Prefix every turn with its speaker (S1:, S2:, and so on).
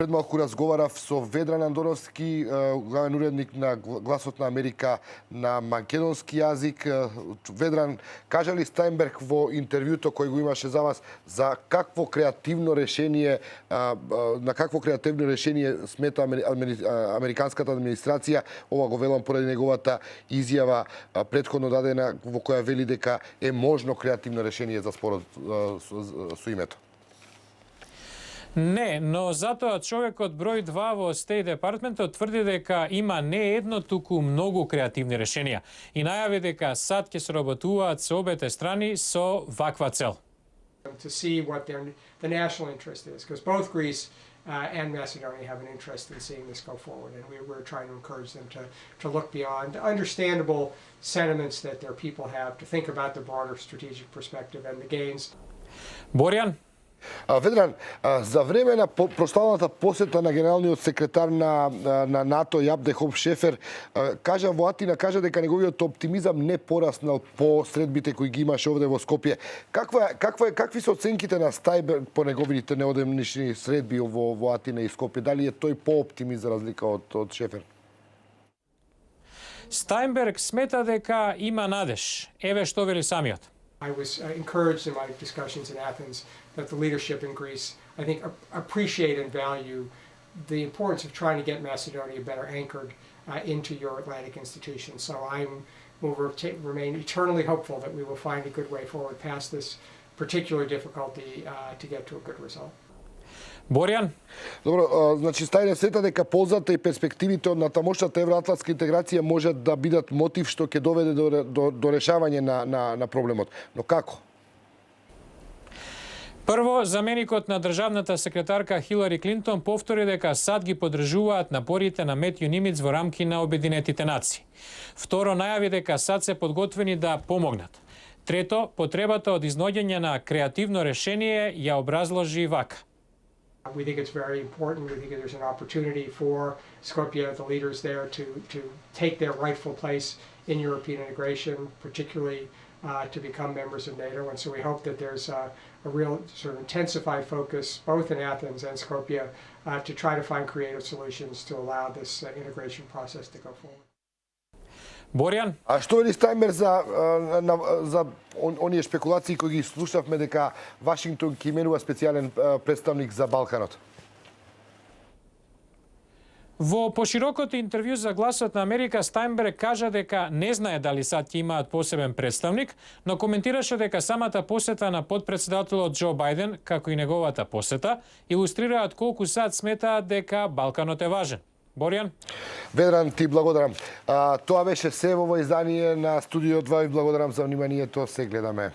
S1: Пред малку разговарав со Ведран Андоновски, главен уредник на Гласот на Америка на македонски јазик. Ведран, кажа ли Стајнберг во интервјуто кој го имаше за вас за какво креативно решение, на какво креативно решение смета американската администрација? Ова го велам поради неговата изјава претходно дадена во која вели дека е можно креативно решение за спорот со името.
S2: Не, но затоа човекот број 2 во State Department тврди дека има не едно, туку многу креативни решенија и најави дека САД ќе соработуваат со обете страни со ваква цел.
S3: To see what the national interest is, because both Greece and Macedonia have an interest in seeing this go forward, and we're trying to encourage them to look beyond understandable sentiments that their people have, to think about the broader strategic perspective and the gains.
S2: Борјан?
S1: Ведран, за време на прославната посета на генералниот секретар на НАТО Јабде Хоп Шефер, кажа во Атина, кажа дека неговиот оптимизам не пораснал по средбите кои ги имаше овде во Скопје. Какви се оценките на Стајнберг по неговите неодамнишни средби во Атина и Скопје? Дали е тој по-оптимист за разлика од Шефер?
S2: Стајнберг смета дека има надеж. Еве што вели самиот.
S3: I was encouraged in my discussions in Athens that the leadership in Greece, I think, appreciate and value the importance of trying to get Macedonia better anchored into Euro-Atlantic institutions. So I will remain eternally hopeful that we will find a good way forward past this particular difficulty to get to a good result.
S2: Борјан?
S1: Добро, значи Стајнберг света дека ползата и перспективите од натамошната евроатлантска интеграција можат да бидат мотив што ќе доведе до решавање на проблемот. Но како?
S2: Прво, заменикот на државната секретарка Хилари Клинтон повтори дека САД ги поддржуваат напорите на Метју Нимиц во рамки на Обединетите нации. Второ, најави дека САД се подготвени да помогнат. Трето, потребата од изнаоѓање на креативно решение ја образложи вака.
S3: We think it's very important. We think there's an opportunity for Skopje, the leaders there, to take their rightful place in European integration, particularly to become members of NATO. And so we hope that there's a real sort of intensified focus, both in Athens and Skopje, to try to find creative solutions to allow this integration process to go forward.
S2: Борјан?
S1: А што вели Стајнберг за оние шпекулации кои ги слушавме дека Вашингтон ќе именува специјален представник за Балканот?
S2: Во поширокото интервју за Гласот на Америка, Стајнберг кажа дека не знае дали САД ќе имаат посебен представник, но коментираше дека самата посета на потпредседателот Џо Бајден, како и неговата посета, илустрираат колку САД сметаат дека Балканот е важен. Борјан?
S1: Ведран, ти благодарам. Тоа беше се во ово издание на Студио 2 и благодарам за вниманието. Се гледаме.